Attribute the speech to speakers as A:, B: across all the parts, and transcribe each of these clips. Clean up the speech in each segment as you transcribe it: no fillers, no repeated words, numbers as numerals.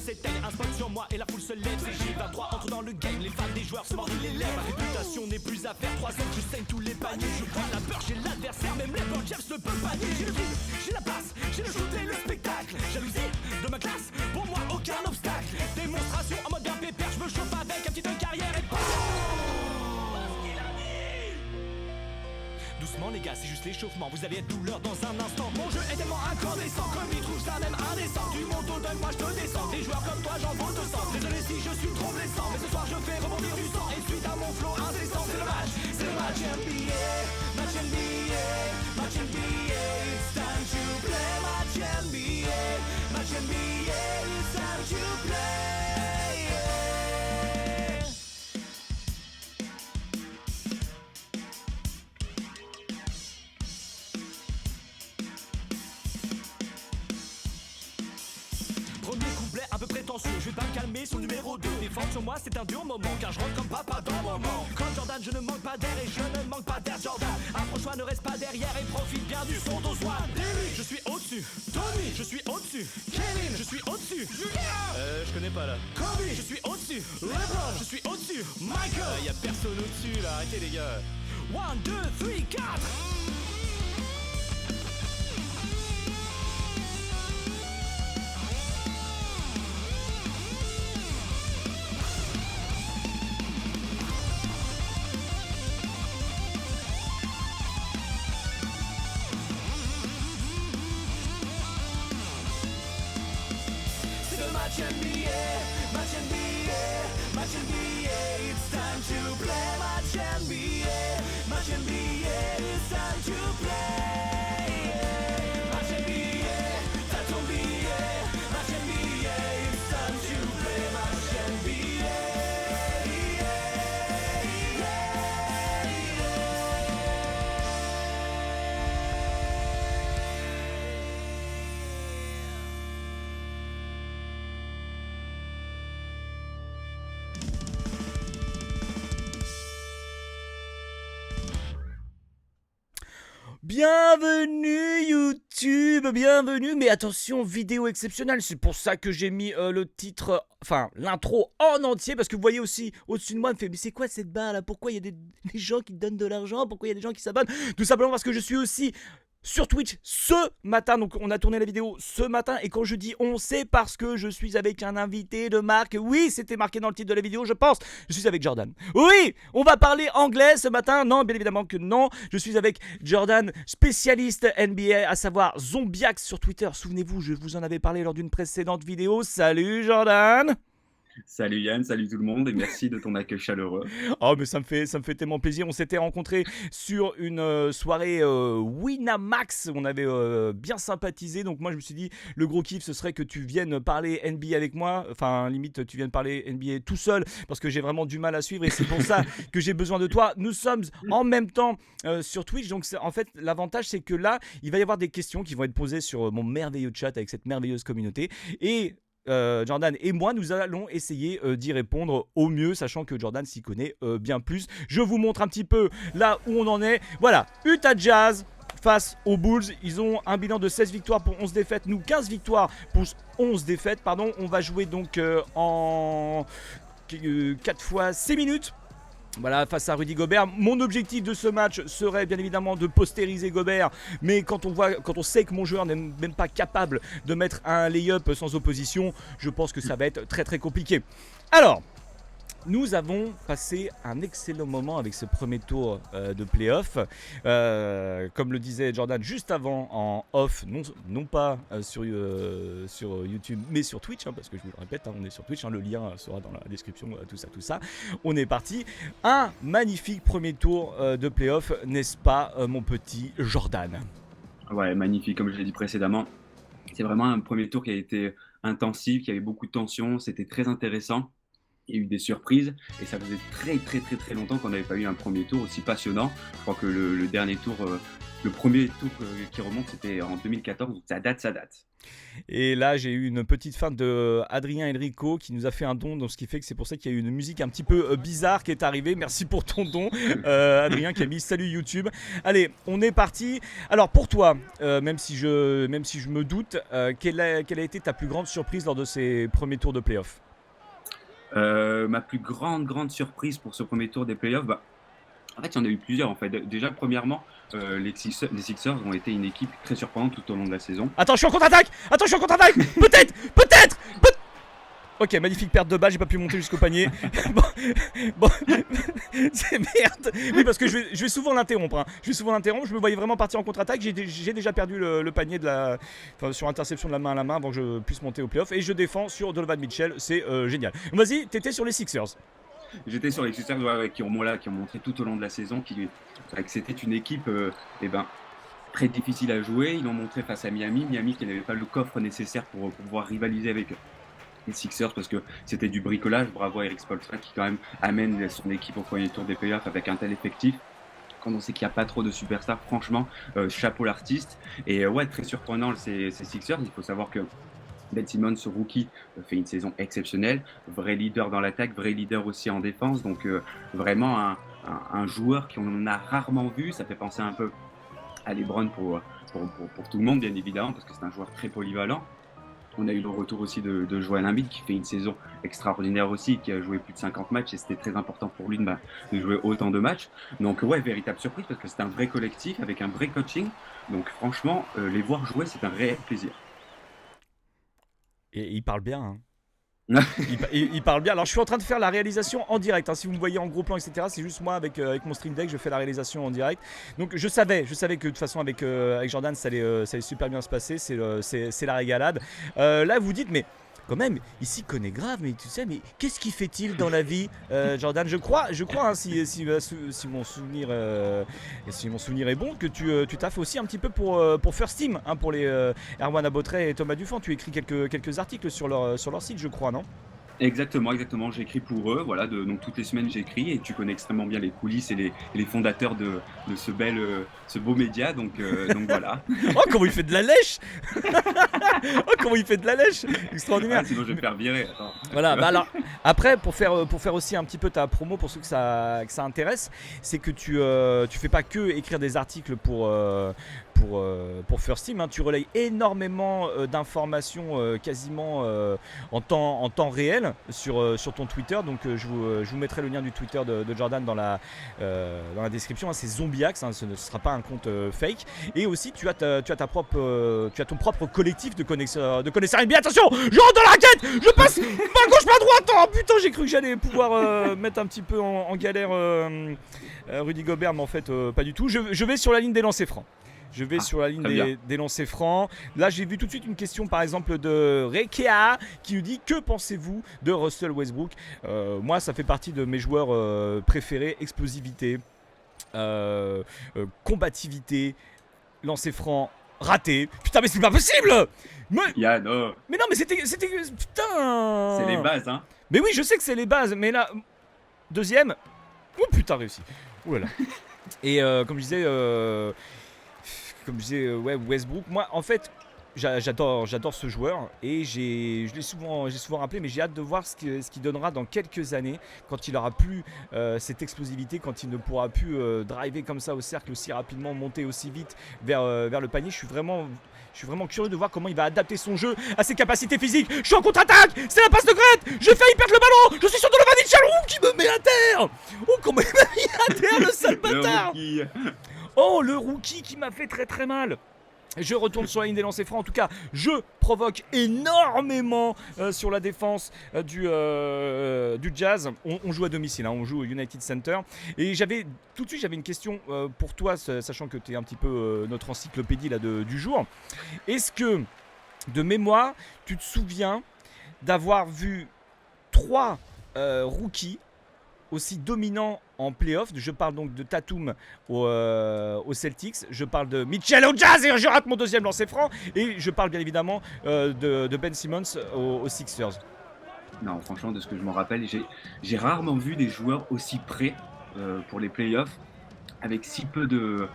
A: s'éteigne, un spot sur moi et la foule se lève. C'est J23 entre dans le game, les fans des joueurs se mordent les lèvres. Ma réputation n'est plus à faire, 3 ans je saigne tous les paniers. Je prends la peur, j'ai l'adversaire, même les bons James ne peuvent pas nier. J'ai le vide, j'ai la place, j'ai le shoot et le spectacle. Jalousie de ma classe, pour moi aucun obstacle. Démonstration en mode bien pépère, je me chauffe avec un petit de carrière et doucement les gars, c'est juste l'échauffement, vous allez être douleur dans un instant. Mon jeu est tellement incandescent, comme il trouve ça même indécent. Du monto donne, moi je te descends, des joueurs comme toi j'en vaux 200. Désolé si je suis trop blessant, mais ce soir je fais rebondir du sang. Et suite à mon flow incessant, c'est le match NBA. Match NBA, match NBA, it's time to play. Match NBA, match NBA, it's time to play. Premier couplet un peu prétentieux, je vais pas me calmer sur le numéro 2. Défendre sur moi c'est un dur moment, car je rentre comme papa dans mon moment. Comme Jordan je ne manque pas d'air et je ne manque pas d'air Jordan. Approche-toi, ne reste pas derrière et profite bien du son d'Ozwan. Je suis au-dessus, Tony, je suis au-dessus, Kevin, je suis au-dessus, je connais pas là. Kobe, je suis au-dessus, LeBron, je suis au-dessus, Michael, y a personne au-dessus là, arrêtez les gars. 1, 2, 3, 4. Match NBA, match NBA, match NBA, it's time to play. Match NBA, match NBA, it's time to play. Match NBA, t'as ton billet. Match NBA, it's time to play. Match NBA,
B: Bienvenue YouTube, bienvenue, mais attention, vidéo exceptionnelle, c'est pour ça que j'ai mis le titre, enfin l'intro en entier, parce que vous voyez aussi au-dessus de moi, il me fait, mais c'est quoi cette barre là, pourquoi il y a des gens qui donnent de l'argent, pourquoi il y a des gens qui s'abonnent, tout simplement parce que je suis aussi sur Twitch ce matin, donc on a tourné la vidéo ce matin, et quand je dis on, c'est parce que je suis avec un invité de marque. Oui, c'était marqué dans le titre de la vidéo, je pense. Je suis avec Jordan. Oui, on va parler anglais ce matin. Non, bien évidemment que non. Je suis avec Jordan, spécialiste NBA, à savoir Zombiax sur Twitter. Souvenez-vous, je vous en avais parlé lors d'une précédente vidéo. Salut Jordan.
C: Salut Yann, salut tout le monde et merci de ton accueil chaleureux.
B: Oh mais ça me fait tellement plaisir. On s'était rencontrés sur une soirée Winamax. On avait bien sympathisé. Donc moi je me suis dit le gros kiff ce serait que tu viennes parler NBA avec moi. Enfin limite tu viennes parler NBA tout seul parce que j'ai vraiment du mal à suivre et c'est pour ça que j'ai besoin de toi. Nous sommes en même temps sur Twitch. Donc en fait l'avantage c'est que là il va y avoir des questions qui vont être posées sur mon merveilleux chat avec cette merveilleuse communauté. Et Jordan et moi nous allons essayer d'y répondre au mieux, sachant que Jordan s'y connaît bien plus. Je vous montre un petit peu là où on en est. Voilà, Utah Jazz face aux Bulls. Ils ont un bilan de 16 victoires pour 11 défaites. Nous 15 victoires pour 11 défaites. Pardon. On va jouer donc en 4 fois 6 minutes. Voilà, face à Rudy Gobert. Mon objectif de ce match serait bien évidemment de postériser Gobert, mais quand on sait que mon joueur n'est même pas capable de mettre un lay-up sans opposition, je pense que ça va être très très compliqué. Alors, nous avons passé un excellent moment avec ce premier tour de play-off. Comme le disait Jordan juste avant en off, non pas sur YouTube, mais sur Twitch, parce que je vous le répète, on est sur Twitch, le lien sera dans la description, tout ça. On est parti. Un magnifique premier tour de play-off, n'est-ce pas, mon petit Jordan?
C: Ouais, magnifique, comme je l'ai dit précédemment. C'est vraiment un premier tour qui a été intensif, qui avait beaucoup de tension, c'était très intéressant. Il y a eu des surprises et ça faisait très longtemps qu'on n'avait pas eu un premier tour aussi passionnant. Je crois que le dernier tour, le premier tour qui remonte, c'était en 2014, donc ça date.
B: Et là, j'ai eu une petite feinte de Adrien Enrico qui nous a fait un don, donc ce qui fait que c'est pour ça qu'il y a eu une musique un petit peu bizarre qui est arrivée. Merci pour ton don, Adrien, qui a mis salut YouTube. Allez, on est parti. Alors pour toi, même si je me doute, quelle a été ta plus grande surprise lors de ces premiers tours de playoff?
C: Ma plus grande surprise pour ce premier tour des playoffs, bah, en fait, il y en a eu plusieurs. En fait. Déjà, premièrement, les Sixers ont été une équipe très surprenante tout au long de la saison.
B: Attends, je suis en contre-attaque. Peut-être. Ok, magnifique perte de balle, j'ai pas pu monter jusqu'au panier. bon, c'est merde. Oui, parce que je vais souvent l'interrompre. Hein. Je me voyais vraiment partir en contre-attaque. J'ai déjà perdu le panier sur interception de la main à la main avant que je puisse monter au playoff. Et je défends sur Donovan Mitchell. C'est génial. Vas-y, t'étais sur les Sixers.
C: J'étais sur les Sixers qui ont montré tout au long de la saison que c'était une équipe très difficile à jouer. Ils l'ont montré face à Miami qui n'avait pas le coffre nécessaire pour pouvoir rivaliser avec les Sixers parce que c'était du bricolage. Bravo à Eric Spoelstra qui quand même amène son équipe au premier tour des playoffs avec un tel effectif. Quand on sait qu'il n'y a pas trop de superstars, franchement, chapeau l'artiste. Et ouais, très surprenant ces Sixers. Il faut savoir que Ben Simmons, ce rookie, fait une saison exceptionnelle, vrai leader dans l'attaque, vrai leader aussi en défense, donc vraiment un joueur qu'on a rarement vu. Ça fait penser un peu à LeBron pour tout le monde, bien évidemment, parce que c'est un joueur très polyvalent. On a eu le retour aussi de Joel Embiid qui fait une saison extraordinaire aussi, qui a joué plus de 50 matchs et c'était très important pour lui de jouer autant de matchs. Donc ouais, véritable surprise parce que c'est un vrai collectif avec un vrai coaching. Donc franchement, les voir jouer, c'est un réel plaisir.
B: Et il parle bien, hein. il parle bien. Alors je suis en train de faire la réalisation en direct, hein. Si vous me voyez en gros plan, etc., c'est juste moi avec mon stream deck, je fais la réalisation en direct. Donc je savais que de toute façon avec Jordan ça allait super bien se passer. C'est la régalade. Là vous dites mais quand même, ici connaît grave, mais tu sais, mais qu'est-ce qu'il fait-il dans la vie, Jordan? Je crois, hein, si mon souvenir est bon, que tu t'as fait aussi un petit peu pour First Team, hein, pour les Erwan Abotrey et Thomas Dufant. Tu écris quelques articles sur leur site, je crois, non?
C: Exactement, j'écris pour eux, voilà, donc toutes les semaines j'écris et tu connais extrêmement bien les coulisses et les fondateurs de ce beau média, donc voilà.
B: Oh, comment il fait de la lèche. Extraordinaire.
C: Ah, sinon je vais me faire virer, attends.
B: Voilà, bah alors, après, pour faire aussi un petit peu ta promo, pour ceux que ça intéresse, c'est que tu fais pas que écrire des articles pour First Team, hein. Tu relayes énormément d'informations quasiment en temps réel sur ton Twitter. Donc je vous mettrai le lien du Twitter de Jordan dans la description, hein. C'est Zombiax, hein, ce ne sera pas un compte fake. Et aussi tu as ton propre collectif de connaisseurs NBA. Attention, je rentre dans la raquette, je passe pas gauche pas droite. Oh putain, j'ai cru que j'allais pouvoir mettre un petit peu en galère Rudy Gobert, mais en fait pas du tout. Je vais sur la ligne des lancers francs. Sur la ligne des lancers francs. Là, j'ai vu tout de suite une question, par exemple, de Rekea qui nous dit: que pensez-vous de Russell Westbrook? Moi, ça fait partie de mes joueurs préférés. Explosivité, combativité, lancers francs, raté. Putain, mais c'est pas possible!
C: Yeah, no.
B: Mais non, mais c'était... Putain!
C: C'est les bases, hein.
B: Mais oui, je sais que c'est les bases, mais là... Deuxième... Oh putain, réussi. Ouh là là. Et comme je disais... ouais, Westbrook, moi en fait j'adore ce joueur et je l'ai souvent rappelé, mais j'ai hâte de voir ce qu'il donnera dans quelques années quand il aura plus cette explosivité, quand il ne pourra plus driver comme ça au cercle aussi rapidement, monter aussi vite vers le panier. Je suis vraiment curieux de voir comment il va adapter son jeu à ses capacités physiques. Je suis en contre-attaque, c'est la passe de Grant, j'ai failli perdre le ballon, je suis sur Donovan Mitchell qui me met à terre. Oh, comment il m'a mis à terre, le sale bâtard. Oh, le rookie qui m'a fait très très mal. Je retourne sur la ligne des lancers francs. En tout cas, je provoque énormément sur la défense du Jazz. On joue à domicile, hein, on joue au United Center. Et tout de suite, j'avais une question pour toi, sachant que tu es un petit peu notre encyclopédie là, du jour. Est-ce que, de mémoire, tu te souviens d'avoir vu 3 rookies aussi dominant en playoff? Je parle donc de Tatum aux Celtics, je parle de Mitchell au Jazz et je rate mon deuxième lancer franc, et je parle bien évidemment de Ben Simmons aux Sixers.
C: Non, franchement, de ce que je me rappelle, j'ai rarement vu des joueurs aussi prêts pour les playoffs avec si peu de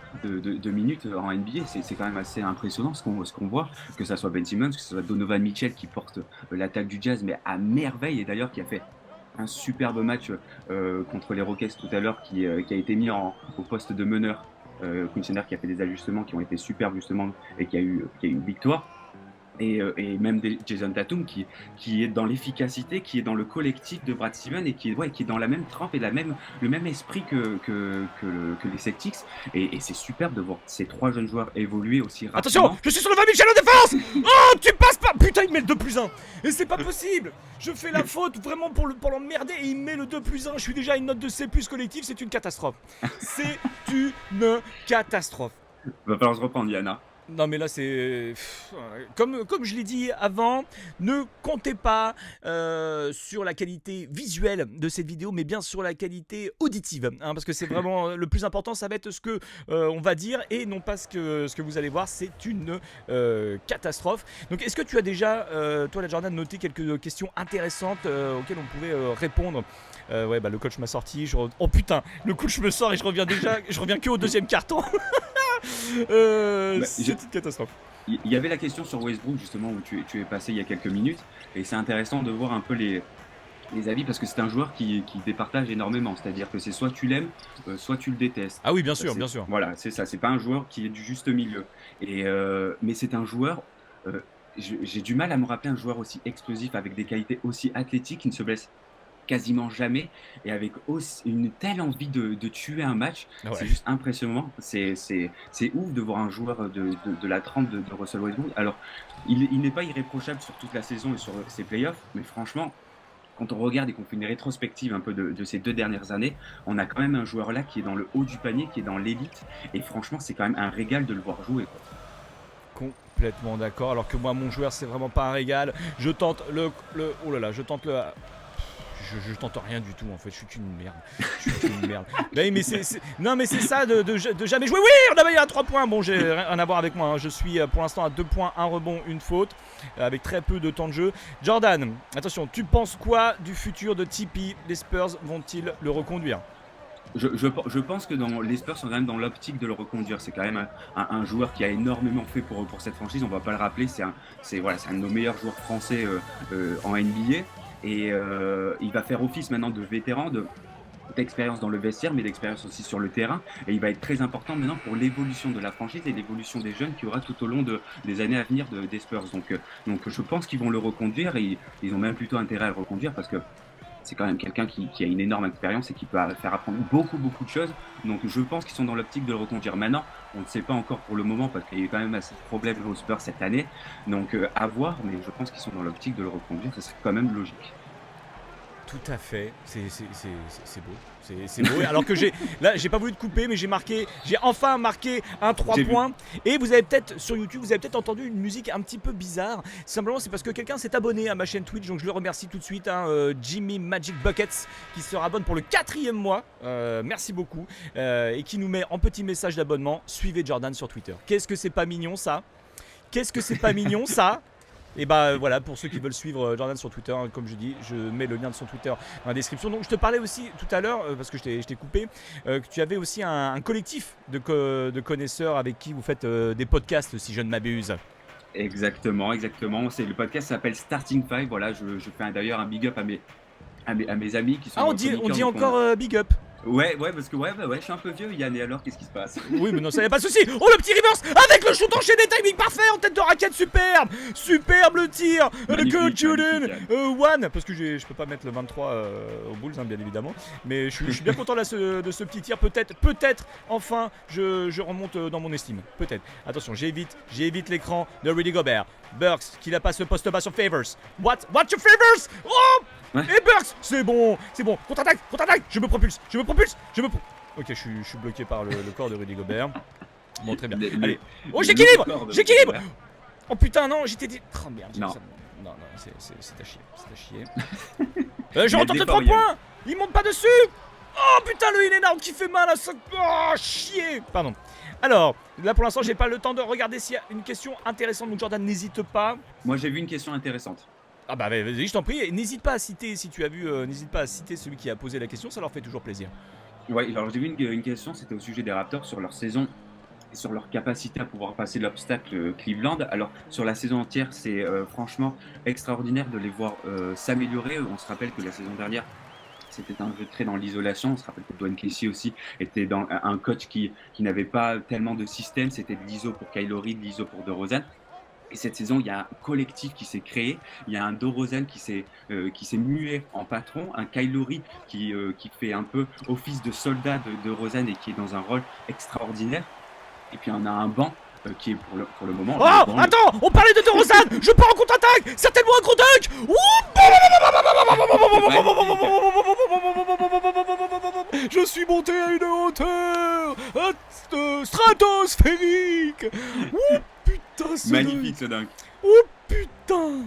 C: minutes en NBA, c'est quand même assez impressionnant ce qu'on voit, que ça soit Ben Simmons, que ce soit Donovan Mitchell qui porte l'attaque du Jazz, mais à merveille, et d'ailleurs qui a fait un superbe match contre les Rockets tout à l'heure, qui a été mis au poste de meneur. Quinn Snyder qui a fait des ajustements qui ont été superbes justement et qui a eu une victoire. Et même Jason Tatum qui est dans l'efficacité, qui est dans le collectif de Brad Stevens et qui est dans la même trempe et le même esprit que les Celtics. Et c'est superbe de voir ces 3 jeunes joueurs évoluer aussi rapidement.
B: Attention, je suis sur le 20 Michel en défense. Oh, tu passes pas. Putain, il met le 2+1. Et c'est pas possible. Je fais la faute vraiment pour l'emmerder et il met le 2+1. Je suis déjà à une note de C+ collectif, c'est une catastrophe. C'est une catastrophe.
C: Va falloir se reprendre, Yana.
B: Non mais là c'est... Comme je l'ai dit avant, ne comptez pas sur la qualité visuelle de cette vidéo, mais bien sur la qualité auditive, hein, parce que c'est vraiment le plus important, ça va être ce que on va dire et non pas ce que vous allez voir, c'est une catastrophe. Donc est-ce que tu as déjà, toi la Jordan, noté quelques questions intéressantes auxquelles on pouvait répondre? Ouais bah le coach m'a sorti, oh putain, le coach me sort et je reviens que au deuxième carton. C'est une catastrophe.
C: Il y avait la question sur Westbrook justement où tu es passé il y a quelques minutes et c'est intéressant de voir un peu les avis parce que c'est un joueur qui départage énormément, c'est-à-dire que c'est soit tu l'aimes, soit tu le détestes.
B: Ah oui, bien sûr, bien sûr.
C: Voilà, c'est ça, c'est pas un joueur qui est du juste milieu. Mais c'est un joueur, j'ai du mal à me rappeler un joueur aussi explosif avec des qualités aussi athlétiques qui ne se blesse quasiment jamais et avec aussi une telle envie de tuer un match. Ouais. C'est juste impressionnant, c'est ouf de voir un joueur de la trempe de Russell Westbrook. Alors il n'est pas irréprochable sur toute la saison et sur ses playoffs, mais franchement quand on regarde et qu'on fait une rétrospective un peu de ces 2 dernières années, on a quand même un joueur là qui est dans le haut du panier, qui est dans l'élite, et franchement c'est quand même un régal de le voir jouer, quoi.
B: Complètement d'accord, alors que moi mon joueur c'est vraiment pas un régal. Je tente oh là là, je tente le... Je tente rien du tout en fait, je suis une merde. Mais non mais c'est ça de jamais jouer. Oui, on avait eu un 3 points. Bon, j'ai rien à voir avec moi, hein. Je suis pour l'instant à 2 points, 1 rebond, 1 faute, avec très peu de temps de jeu. Jordan, attention, tu penses quoi du futur de TP? Les Spurs vont-ils le reconduire?
C: Je pense que les Spurs sont quand même dans l'optique de le reconduire. C'est quand même un joueur qui a énormément fait pour cette franchise. On va pas le rappeler, c'est un de nos meilleurs joueurs français en NBA. Et il va faire office maintenant de vétéran, d'expérience dans le vestiaire, mais d'expérience aussi sur le terrain. Et il va être très important maintenant pour l'évolution de la franchise et l'évolution des jeunes qu'il y aura tout au long des années à venir des Spurs. Donc je pense qu'ils vont le reconduire et ils ont même plutôt intérêt à le reconduire parce que c'est quand même quelqu'un qui a une énorme expérience et qui peut faire apprendre beaucoup de choses. Donc je pense qu'ils sont dans l'optique de le reconduire. Maintenant, on ne sait pas encore pour le moment parce qu'il y a eu quand même assez de problèmes aux Spurs cette année. Donc à voir, mais je pense qu'ils sont dans l'optique de le reconduire. Ce serait quand même logique.
B: Tout à fait, c'est beau, c'est beau. Alors que j'ai pas voulu te couper, mais j'ai enfin marqué un 3 points. Et vous avez peut-être sur YouTube, vous avez peut-être entendu une musique un petit peu bizarre. Simplement, c'est parce que quelqu'un s'est abonné à ma chaîne Twitch, donc je le remercie tout de suite, hein, Jimmy Magic Buckets, qui se rabonne pour le 4e mois. Merci beaucoup, et qui nous met en petit message d'abonnement. Suivez Jordan sur Twitter. Qu'est-ce que c'est pas mignon ça? Et bah voilà, pour ceux qui veulent suivre Jordan sur Twitter, hein, comme je dis, je mets le lien de son Twitter dans la description. Donc je te parlais aussi tout à l'heure, parce que je t'ai coupé, que tu avais aussi un collectif de connaisseurs avec qui vous faites des podcasts, si je ne m'abuse.
C: Exactement. C'est le podcast s'appelle Starting Five. Voilà, je fais d'ailleurs un big up à mes amis qui sont.
B: Ah, on dit encore big up.
C: Ouais, parce que je suis un peu vieux, Yann, et alors qu'est-ce qui se passe?
B: Oui, mais non, ça y a pas de souci. Oh, le petit reverse avec le shoot enchaîné, timing parfait en tête de raquette, superbe le tir de Coach Jordan one, parce que je peux pas mettre le 23 aux Bulls, hein, bien évidemment, mais je suis bien content là de ce petit tir. Peut-être enfin je remonte dans mon estime, peut-être. Attention, j'évite l'écran de Rudy Gobert. Burks qui la passe le poste bas sur Favors. What your Favors? Oh! Ouais. Et Burks, c'est bon, contre-attaque, je me propulse. Ok, je suis bloqué par le corps de Rudy Gobert. Bon, très bien. Allez. Oh, j'équilibre. Oh putain, non, j'étais dit. Oh merde, non, c'est à chier. Je retente le 3 points. Il monte pas dessus. Oh putain, le in and out qui fait mal à ça. Oh, chier. Pardon. Alors, là pour l'instant, j'ai pas le temps de regarder s'il y a une question intéressante. Donc Jordan, n'hésite pas.
C: Moi, j'ai vu une question intéressante.
B: Ah bah vas-y, je t'en prie, n'hésite pas à citer, si tu as vu, n'hésite pas à citer celui qui a posé la question, ça leur fait toujours plaisir.
C: Ouais, alors j'ai vu une question, c'était au sujet des Raptors sur leur saison et sur leur capacité à pouvoir passer l'obstacle Cleveland. Alors sur la saison entière, c'est franchement extraordinaire de les voir s'améliorer. On se rappelle que la saison dernière, c'était un jeu très dans l'isolation. On se rappelle que Dwayne Casey aussi était dans un coach qui n'avait pas tellement de système. C'était de l'ISO pour Kyle Lowry, de l'ISO pour DeRozan. Et cette saison, il y a un collectif qui s'est créé. Il y a un DeRozan qui s'est mué en patron, un Kyle Lowry qui fait un peu office de soldat de DeRozan et qui est dans un rôle extraordinaire. Et puis on a un banc qui est pour le moment.
B: Oh, attends, on parlait de DeRozan. Je pars en contre-attaque. Certainement un gros dunk. Je suis monté à une hauteur stratosphérique. Oh putain, ce
C: magnifique ce dunk.
B: Oh putain.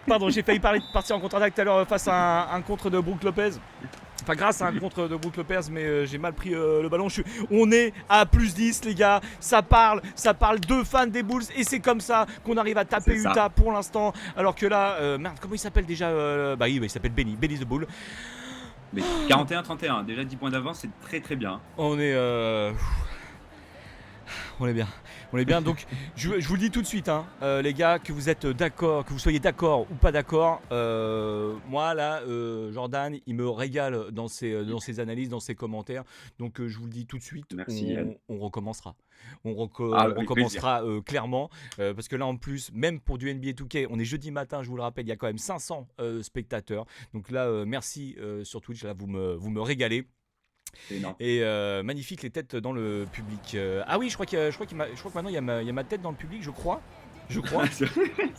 B: Pardon, j'ai failli partir en contre-attaque tout à l'heure face à un contre de Brook Lopez. Enfin, grâce à un contre de Brook Lopez, mais j'ai mal pris le ballon. On est à plus 10, les gars. Ça parle de fans des Bulls. Et c'est comme ça qu'on arrive à taper Utah pour l'instant. Alors que là, merde, comment il s'appelle déjà il s'appelle Benny the Bull.
C: 41-31, déjà 10 points d'avance, c'est très très bien.
B: On est bien, donc je vous le dis tout de suite, hein, les gars, que vous êtes d'accord, que vous soyez d'accord ou pas d'accord, moi là, Jordan, il me régale dans ses analyses, dans ses commentaires, donc je vous le dis tout de suite.
C: Merci,
B: on recommencera. On
C: oui,
B: recommencera clairement, parce que là en plus, même pour du NBA 2K, on est jeudi matin, je vous le rappelle, il y a quand même 500 spectateurs, donc là merci sur Twitch, là vous me régalez. Et magnifique les têtes dans le public. Ah oui, je crois que maintenant il y a ma tête dans le public, je crois.
C: C'est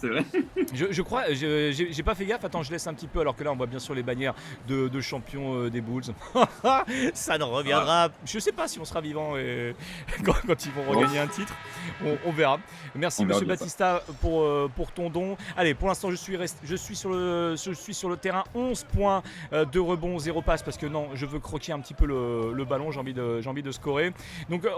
C: vrai.
B: Je crois, j'ai pas fait gaffe. Attends, je laisse un petit peu alors que là on voit bien sûr les bannières de champions des Bulls. Ça ne reviendra. Je sais pas si on sera vivant quand ils vont regagner un titre. On verra. Merci Monsieur Batista pour ton don. Allez, pour l'instant je suis sur le terrain. 11 points, 2 rebonds, 0 passes parce que non, je veux croquer un petit peu le ballon. J'ai envie de scorer. Donc tu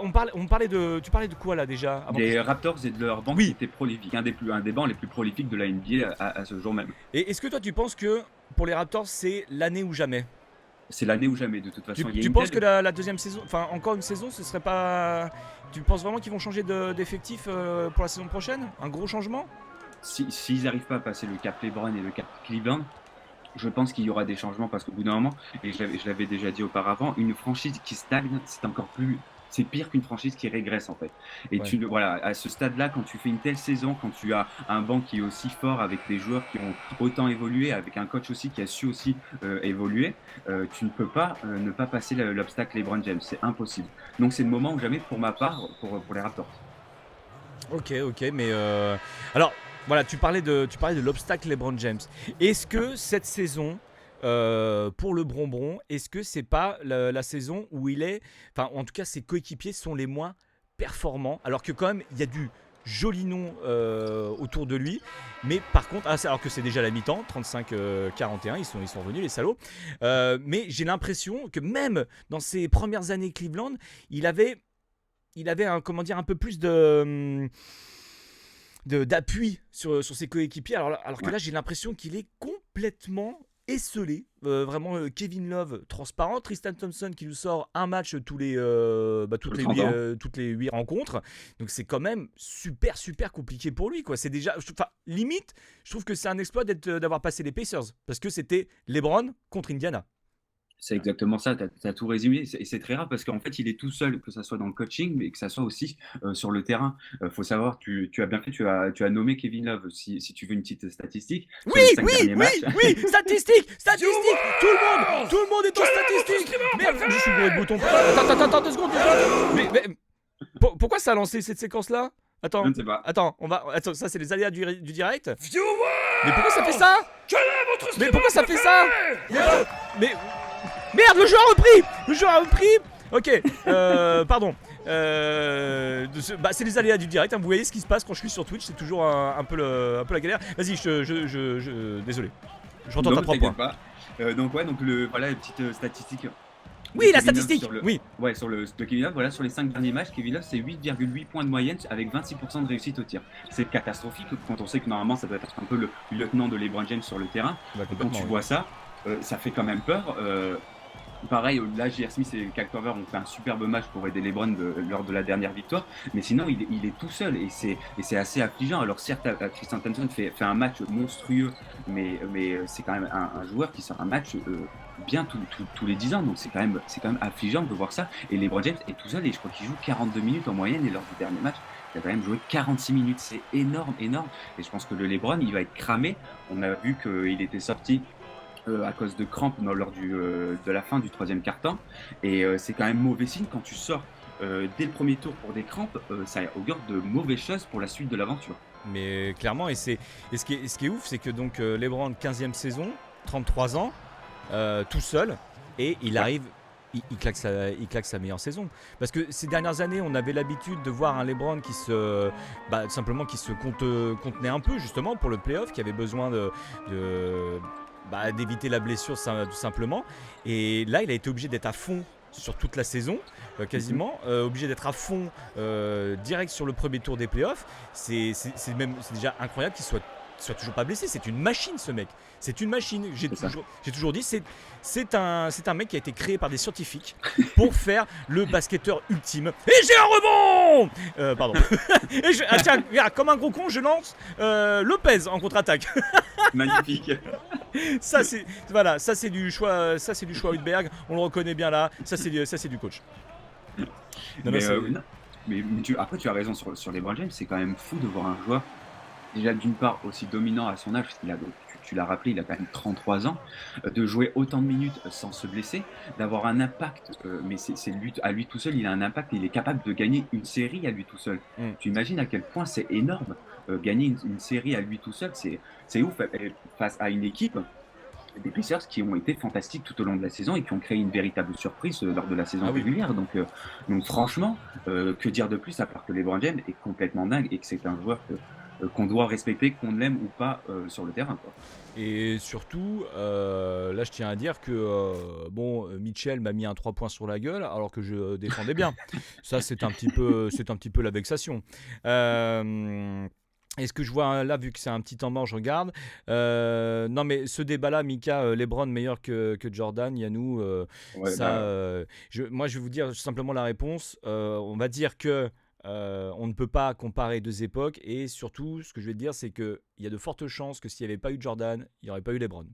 B: parlais de quoi là déjà
C: des Raptors et de leur banc qui était prolifique. Un des bancs les plus prolifiques de la NBA à ce jour même.
B: Et est-ce que toi tu penses que pour les Raptors c'est l'année ou jamais?
C: C'est l'année ou jamais de toute façon.
B: Tu penses que la deuxième saison, enfin encore une saison, ce serait pas... Tu penses vraiment qu'ils vont changer d'effectif pour la saison prochaine? Un gros changement?
C: S'ils n'arrivent pas à passer le cap LeBron et le cap Cleveland, je pense qu'il y aura des changements parce qu'au bout d'un moment, et je l'avais déjà dit auparavant, une franchise qui stagne, c'est pire qu'une franchise qui régresse en fait. Et voilà, à ce stade-là, quand tu fais une telle saison, quand tu as un banc qui est aussi fort avec des joueurs qui ont autant évolué, avec un coach aussi qui a su aussi évoluer, tu ne peux pas ne pas passer l'obstacle LeBron James. C'est impossible. Donc c'est le moment ou jamais pour ma part pour les Raptors.
B: Ok, mais alors voilà, tu parlais de l'obstacle LeBron James. Est-ce que cette saison pour le Bronbron, est-ce que c'est pas la saison où en tout cas ses coéquipiers sont les moins performants, alors que quand même il y a du joli nom autour de lui, mais par contre, alors que c'est déjà la mi-temps, 35-41, ils sont revenus les salauds, mais j'ai l'impression que même dans ses premières années Cleveland, il avait un peu plus d'appui sur ses coéquipiers, alors que là j'ai l'impression qu'il est complètement esselé, vraiment Kevin Love transparent, Tristan Thompson qui nous sort un match toutes les 8 rencontres, donc c'est quand même super compliqué pour lui quoi. C'est déjà, limite je trouve que c'est un exploit d'avoir passé les Pacers, parce que c'était LeBron contre Indiana.
C: C'est exactement ça, tu as tout résumé, et c'est très rare parce qu'en fait il est tout seul, que ça soit dans le coaching mais que ça soit aussi sur le terrain. Faut savoir, tu as bien fait, tu as nommé Kevin Love, si tu veux une petite statistique.
B: Oui, statistique, tout le monde est en statistique. Merde, je suis bourré de boutons. Attends 2 secondes. Mais pourquoi ça a lancé cette séquence là? Attends,
C: je ne sais pas.
B: Attends, ça c'est les aléas du direct. Mais pourquoi ça fait ça? Mais pourquoi ça fait ça? Mais merde, le jeu a repris. Ok, pardon. C'est les aléas du direct, hein. Vous voyez ce qui se passe quand je suis sur Twitch, c'est toujours un peu la galère. Vas-y, désolé. Je retente à 3 points.
C: Donc la petite statistique.
B: Oui, la statistique.
C: Sur le Kevin Love, voilà, sur les 5 derniers matchs, Kevin Love c'est 8,8 points de moyenne avec 26% de réussite au tir. C'est catastrophique quand on sait que normalement ça doit être un peu le lieutenant de LeBron James sur le terrain. Quand tu vois ça, Ça fait quand même peur. Pareil, là, J.R. Smith et Kyle Korver ont fait un superbe match pour aider LeBron lors de la dernière victoire, mais sinon, il est tout seul et c'est assez affligeant. Alors, certes, Christian Thompson fait un match monstrueux, mais c'est quand même un joueur qui sort un match bien tous les 10 ans, donc c'est quand même affligeant de voir ça. Et LeBron James est tout seul et je crois qu'il joue 42 minutes en moyenne, et lors du dernier match, il a quand même joué 46 minutes. C'est énorme, énorme. Et je pense que le LeBron, il va être cramé. On a vu qu'il était sorti à cause de crampes lors de la fin du troisième quart-temps. Et c'est quand même mauvais signe quand tu sors dès le premier tour pour des crampes. Ça augure de mauvaises choses pour la suite de l'aventure.
B: Mais clairement, et ce qui est ouf, c'est que donc LeBron, 15e saison, 33 ans, tout seul, et il arrive, il claque sa meilleure saison. Parce que ces dernières années, on avait l'habitude de voir un LeBron qui simplement qui se contenait un peu, justement, pour le playoff, qui avait besoin d'éviter la blessure, tout simplement. Et là, il a été obligé d'être à fond sur toute la saison, quasiment, obligé d'être à fond direct sur le premier tour des playoffs. C'est déjà incroyable qu'il soit toujours pas blessé. C'est une machine, ce mec. C'est une machine. J'ai toujours dit, c'est un mec qui a été créé par des scientifiques pour faire le basketteur ultime. Et j'ai un rebond. Pardon. Et tiens, regarde, comme un gros con, je lance Lopez en contre-attaque.
C: Magnifique.
B: Ça c'est du choix Hülberg, on le reconnaît bien là. Ça c'est du coach.
C: Mais après tu as raison sur LeBron James. C'est quand même fou de voir un joueur déjà d'une part aussi dominant à son âge, parce qu'il a, tu l'as rappelé, il a quand même 33 ans, de jouer autant de minutes sans se blesser, d'avoir un impact, mais à lui tout seul, il a un impact, il est capable de gagner une série à lui tout seul. Tu imagines à quel point c'est énorme, gagner une série à lui tout seul, c'est ouf, face à une équipe des Pacers qui ont été fantastiques tout au long de la saison et qui ont créé une véritable surprise lors de la saison régulière. Donc franchement, que dire de plus à part que LeBron James est complètement dingue et que c'est un joueur qu'on doit respecter, qu'on l'aime ou pas sur le terrain, quoi.
B: Et surtout, là je tiens à dire que Mitchell m'a mis un 3 points sur la gueule alors que je défendais bien. Ça c'est un petit peu la vexation. Est-ce que je vois là, vu que c'est un petit temps mort, je regarde. Non, mais ce débat-là, Mika, LeBron meilleur que Jordan, Yannou, moi je vais vous dire simplement la réponse. On va dire que on ne peut pas comparer deux époques, et surtout, ce que je vais te dire, c'est qu'il y a de fortes chances que s'il n'y avait pas eu Jordan, il n'y aurait pas eu LeBron.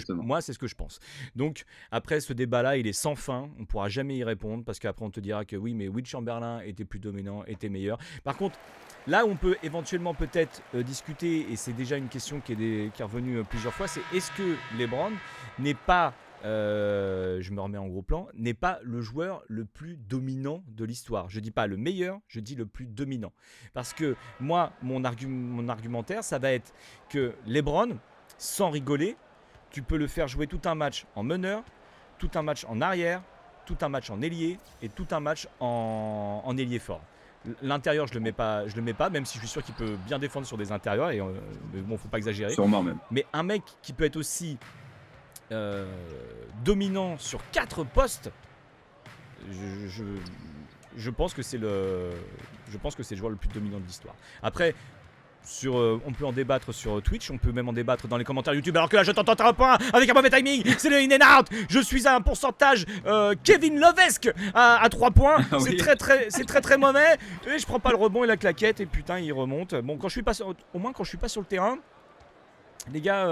B: Moi, c'est ce que je pense. Donc, après, ce débat-là, il est sans fin. On ne pourra jamais y répondre parce qu'après, on te dira que oui, mais Will Chamberlain était plus dominant, était meilleur. Par contre, là où on peut éventuellement peut-être discuter, et c'est déjà une question qui est revenue plusieurs fois, c'est est-ce que LeBron n'est pas, je me remets en gros plan, n'est pas le joueur le plus dominant de l'histoire. Je dis pas le meilleur, je dis le plus dominant. Parce que moi, mon argumentaire, ça va être que LeBron, sans rigoler, tu peux le faire jouer tout un match en meneur, tout un match en arrière, tout un match en ailier et tout un match en ailier fort. L'intérieur, je le mets pas, même si je suis sûr qu'il peut bien défendre sur des intérieurs, mais bon, faut pas exagérer.
C: Sûrement même.
B: Mais un mec qui peut être aussi dominant sur 4 postes, je pense que c'est le joueur le plus dominant de l'histoire. Après, on peut en débattre sur Twitch, on peut même en débattre dans les commentaires YouTube. Alors que là, je t'entends pas avec un mauvais timing. C'est le in and out. Je suis à un pourcentage Kevin Lovesque à 3 points. C'est très mauvais. Et je prends pas le rebond et la claquette. Et putain, il remonte. Bon, au moins quand je suis pas sur le terrain, les gars,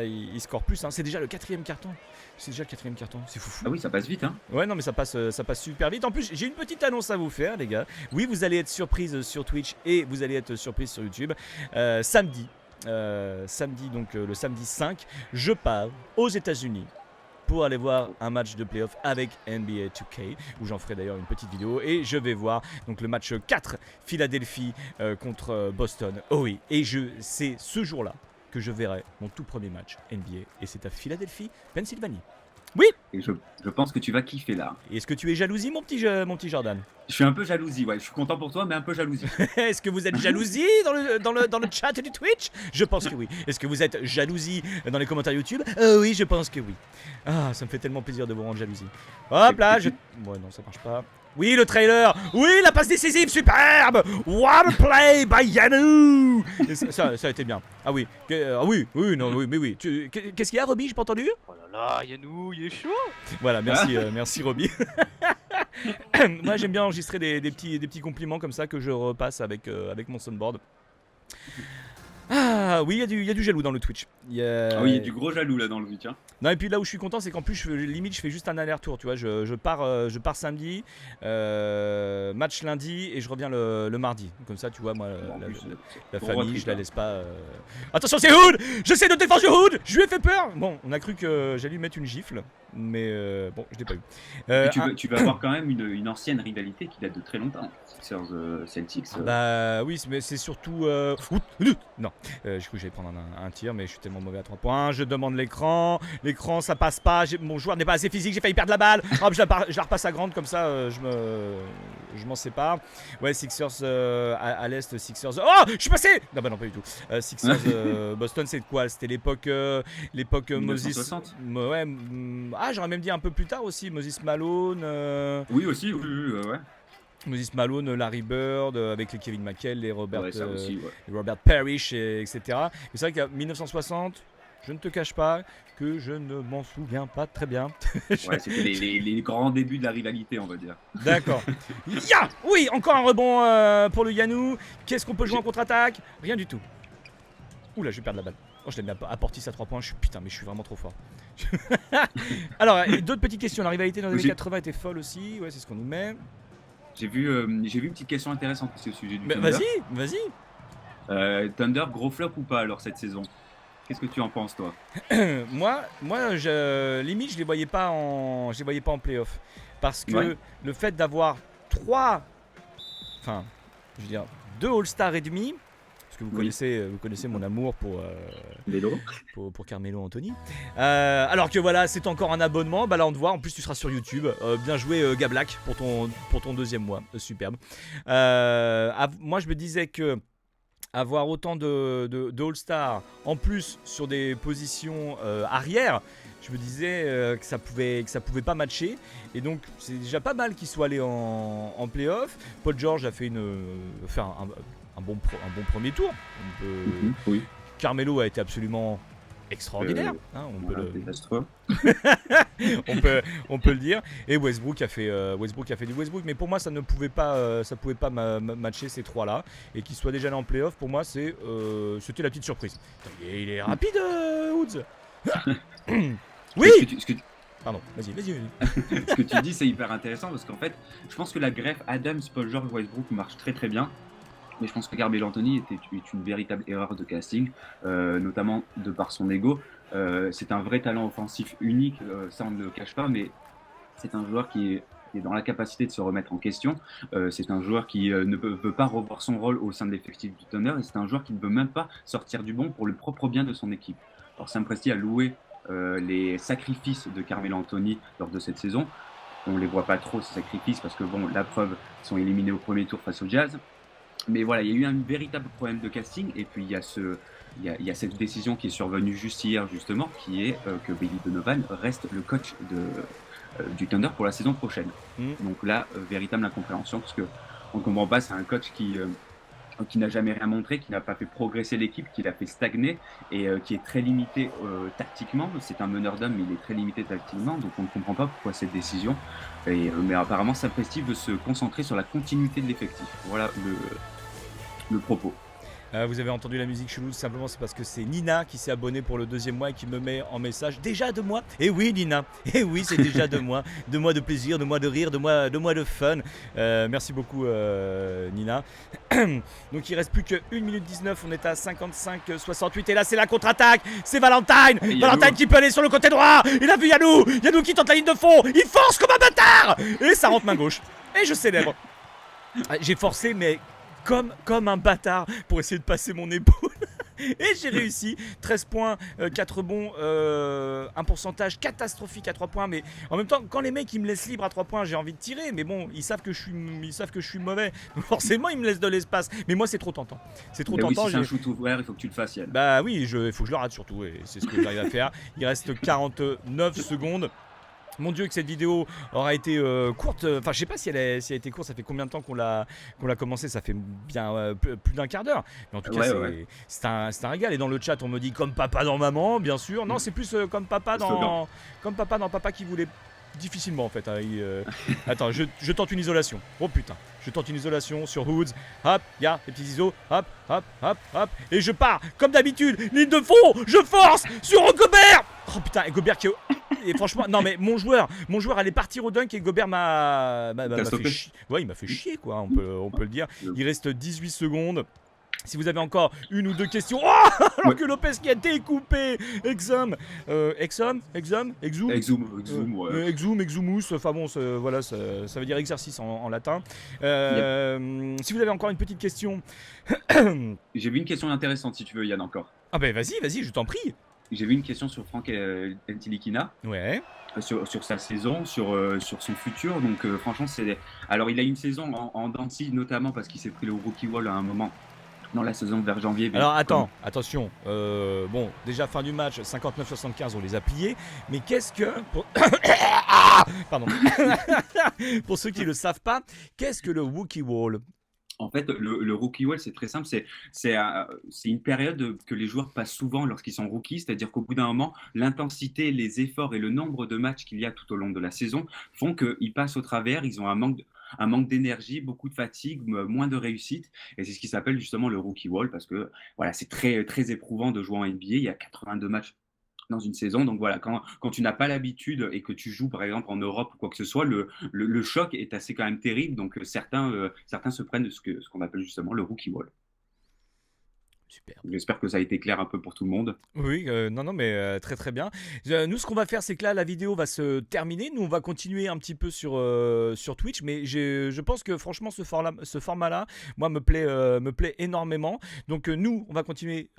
B: ils scorent plus. Hein. C'est déjà le 4e carton. C'est fou.
C: Ah oui, ça passe vite, hein.
B: Ouais, non, mais ça passe super vite. En plus, j'ai une petite annonce à vous faire, les gars. Oui, vous allez être surprise sur Twitch et vous allez être surprise sur YouTube. Samedi, donc le samedi 5, je pars aux États-Unis pour aller voir un match de playoff avec NBA 2K, où j'en ferai d'ailleurs une petite vidéo, et je vais voir donc le match 4 Philadelphie contre Boston. Oh oui, et c'est ce jour-là que je verrai mon tout premier match NBA, et c'est à Philadelphie, Pennsylvanie. Oui.
C: Et je pense que tu vas kiffer là.
B: Est-ce que tu es jalousie, mon petit Jordan?
C: Je suis un peu jalousie, ouais. Je suis content pour toi, mais un peu jalousie.
B: Est-ce que vous êtes jalousie dans le chat du Twitch? Je pense que oui. Est-ce que vous êtes jalousie dans les commentaires YouTube? Oui, je pense que oui. Ah, ça me fait tellement plaisir de vous rendre jalousie. Hop là, ouais, non, ça marche pas. Oui, le trailer. Oui, la passe décisive, superbe. What a play by Yanou. Et ça a été bien. Ah oui, non, oui, mais oui. Qu'est-ce qu'il y a, Roby? J'ai pas entendu.
D: Oh là là, Yannou, il est chaud.
B: Voilà, merci, merci Roby. Moi, j'aime bien enregistrer des petits compliments comme ça que je repasse avec mon soundboard. Ah oui, il y a du jaloux dans le Twitch.
C: Ah oui, il y a du gros jaloux là dans le Twitch. Hein.
B: Non, et puis là où je suis content, c'est qu'en plus, limite, je fais juste un aller-retour. Tu vois, je pars samedi, match lundi et je reviens le mardi. Comme ça, tu vois, moi, la famille, je la laisse pas. Attention, c'est Hood. J'essaie de défendre Hood. Je lui ai fait peur. Bon, on a cru que j'allais lui mettre une gifle, mais bon, je l'ai pas eu.
C: Tu vas avoir quand même une ancienne rivalité qui date de très longtemps. Sixers Celtics.
B: Bah oui, mais c'est surtout. Non, je crois que j'allais prendre un tir, mais je suis tellement mauvais à 3 points. Je demande l'écran. L'écran, ça passe pas. Mon joueur n'est pas assez physique. J'ai failli perdre la balle. Hop, je la repasse à grande, comme ça, je m'en sépare. Ouais, Sixers à l'est, Sixers. Oh, je suis passé. Non, bah non, pas du tout. Sixers Boston, c'est quoi? C'était l'époque Moses. Ouais. J'aurais même dit un peu plus tard aussi. Moses Malone.
C: Oui, aussi, ouais.
B: Moses Malone, Larry Bird, avec les Kevin McHale, les Robert,
C: aussi,
B: Robert Parrish, etc. Mais c'est vrai qu'à 1960, je ne te cache pas que je ne m'en souviens pas très bien.
C: Ouais, c'était les grands débuts de la rivalité, on va dire.
B: D'accord. Oui, encore un rebond pour le Yanou. Qu'est-ce qu'on peut jouer en contre-attaque? Rien du tout. Oula, je vais perdre la balle. Oh, je l'ai mis à Portis à 3 points. Putain, mais je suis vraiment trop fort. Alors, d'autres petites questions. La rivalité dans les années 80 était folle aussi. Ouais, c'est ce qu'on nous met. J'ai vu
C: une petite question intéressante au sujet du Thunder.
B: Vas-y.
C: Thunder, gros flop ou pas alors cette saison? Qu'est-ce que tu en penses toi?
B: Moi, limite, je les voyais pas en playoff, parce que le fait d'avoir 2 All-Star et demi. Parce que vous connaissez mon amour pour Carmelo Anthony. Alors que voilà, c'est encore un abonnement. Bah là, on te voit. En plus, tu seras sur YouTube. Bien joué, Gablac, pour ton deuxième mois. Superbe. Moi, je me disais que avoir autant de All-Star, en plus sur des positions arrière, je me disais que ça pouvait pas matcher. Et donc, c'est déjà pas mal qu'il soit allé en playoff. Paul George a fait un bon premier tour.
C: Oui.
B: Carmelo a été absolument extraordinaire. On peut le dire. Et Westbrook a fait du Westbrook. Mais pour moi, ça pouvait pas matcher ces trois-là. Et qu'il soit déjà allé en playoff, pour moi, c'était la petite surprise. Il est rapide, Woods. Oui. Pardon, vas-y.
C: Ce que tu dis, c'est hyper intéressant parce qu'en fait, je pense que la greffe Adams, Paul George, Westbrook marche très très bien. Mais je pense que Carmelo Anthony est une véritable erreur de casting, notamment de par son ego. C'est un vrai talent offensif unique, ça on ne le cache pas, mais c'est un joueur qui est dans la capacité de se remettre en question. C'est un joueur qui ne veut pas revoir son rôle au sein de l'effectif du Thunder, et c'est un joueur qui ne veut même pas sortir du banc pour le propre bien de son équipe. Alors Sam Presti a loué les sacrifices de Carmelo Anthony lors de cette saison. On ne les voit pas trop, ces sacrifices, parce que bon, la preuve, ils sont éliminés au premier tour face au Jazz. Mais voilà, il y a eu un véritable problème de casting, et puis il y a cette décision qui est survenue juste hier, justement, qui est que Billy Donovan reste le coach du Thunder pour la saison prochaine. Donc là, véritable incompréhension, parce qu'on ne comprend pas, c'est un coach qui n'a jamais rien montré, qui n'a pas fait progresser l'équipe, qui l'a fait stagner, et qui est très limité tactiquement. C'est un meneur d'hommes, mais il est très limité tactiquement, donc on ne comprend pas pourquoi cette décision. Mais apparemment, Sam Presti veut se concentrer sur la continuité de l'effectif. Voilà le propos.
B: Vous avez entendu la musique chelou, simplement c'est parce que c'est Nina qui s'est abonnée pour le deuxième mois et qui me met en message déjà 2 mois. Et oui Nina, et oui c'est déjà 2 mois, 2 mois de plaisir, 2 mois de rire, 2 mois de fun. Merci beaucoup Nina. Donc il reste plus que 1 minute 19, on est à 55-68 et là c'est la contre-attaque, c'est Valentine qui peut aller sur le côté droit. Il a vu Yanou qui tente la ligne de fond, il force comme un bâtard et ça rentre main gauche. Et je célèbre. J'ai forcé mais comme un bâtard pour essayer de passer mon épaule. Et j'ai réussi. 13 points, 4 rebonds, un pourcentage catastrophique à 3 points. Mais en même temps, quand les mecs ils me laissent libre à 3 points, j'ai envie de tirer. Mais bon, ils savent que je suis mauvais. Donc forcément, ils me laissent de l'espace. Mais moi, c'est trop tentant. C'est trop tentant.
C: Oui, si c'est un shoot ouvert, il faut que tu le fasses, Yann.
B: Bah oui, il faut que je le rate surtout. Et c'est ce que j'arrive à faire. Il reste 49 secondes. Mon Dieu, que cette vidéo aura été courte. Enfin, je sais pas si elle a été courte. Ça fait combien de temps qu'on l'a commencé? Ça fait bien plus d'un quart d'heure. Mais en tout cas,
C: Ouais, ouais.
B: c'est un régal. Et dans le chat, on me dit comme papa dans maman, bien sûr. Non, c'est plus
C: Le slogan.
B: comme papa dans papa qui voulait difficilement en fait. Hein. Attends, je tente une isolation. Oh putain, je tente une isolation sur Hoods. Hop, y'a les petits ISO. Hop, hop, hop, hop. Et je pars comme d'habitude. Ligne de fond. Je force sur Gobert. Oh putain, et Gobert qui et franchement, non mais mon joueur allait partir au dunk et Gobert m'a fait
C: stoppé.
B: chier. Ouais, il m'a fait chier quoi, on peut le dire. Il reste 18 secondes. Si vous avez encore une ou deux questions, oh alors
C: Ouais.
B: que Lopez qui a découpé Exum, Exum,
C: Exum, ouais.
B: Exumus, enfin bon, voilà, ça veut dire exercice en latin. Si vous avez encore une petite question,
C: J'ai vu une question intéressante si tu veux, Yann, encore.
B: ah ben vas-y, je t'en prie.
C: J'ai vu une question sur Franck Ntilikina,
B: Ouais.
C: sur sa saison, sur son futur. Donc franchement, alors il a une saison en dents de scie, notamment parce qu'il s'est pris le rookie wall à un moment dans la saison vers janvier.
B: Alors attends, attention. Bon, déjà fin du match, 59-75, on les a pliés. Mais qu'est-ce que pardon. Pour ceux qui ne le savent pas, qu'est-ce que le rookie wall?
C: En fait, le rookie wall, c'est très simple. C'est une période que les joueurs passent souvent lorsqu'ils sont rookies. C'est-à-dire qu'au bout d'un moment, l'intensité, les efforts et le nombre de matchs qu'il y a tout au long de la saison font qu'ils passent au travers. Ils ont un manque d'énergie, beaucoup de fatigue, moins de réussite. Et c'est ce qui s'appelle justement le rookie wall parce que voilà, c'est très, très éprouvant de jouer en NBA. Il y a 82 matchs dans une saison. Donc voilà, quand tu n'as pas l'habitude et que tu joues par exemple en Europe ou quoi que ce soit, le choc est assez quand même terrible. Donc certains se prennent de ce qu'on appelle justement le rookie wall.
B: Super.
C: J'espère que ça a été clair un peu pour tout le monde.
B: Oui, non, mais très très bien. Nous, ce qu'on va faire, c'est que là, la vidéo va se terminer. Nous, on va continuer un petit peu sur Twitch, mais je pense que franchement, ce format-là, moi, me plaît énormément. Donc, nous, on va continuer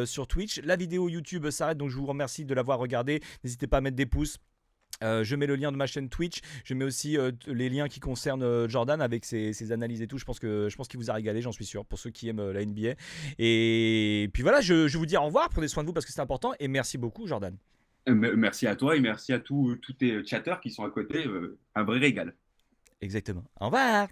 B: sur Twitch. La vidéo YouTube s'arrête, donc je vous remercie de l'avoir regardée. N'hésitez pas à mettre des pouces. Je mets le lien de ma chaîne Twitch. Je mets aussi les liens qui concernent Jordan avec ses analyses et tout. Je pense qu'il vous a régalé, j'en suis sûr, pour ceux qui aiment la NBA. Et puis voilà, je vous dis au revoir. Prenez soin de vous parce que c'est important. Et merci beaucoup, Jordan.
C: Merci à toi et merci à tous tes chatteurs qui sont à côté. Un vrai régal.
B: Exactement. Au revoir.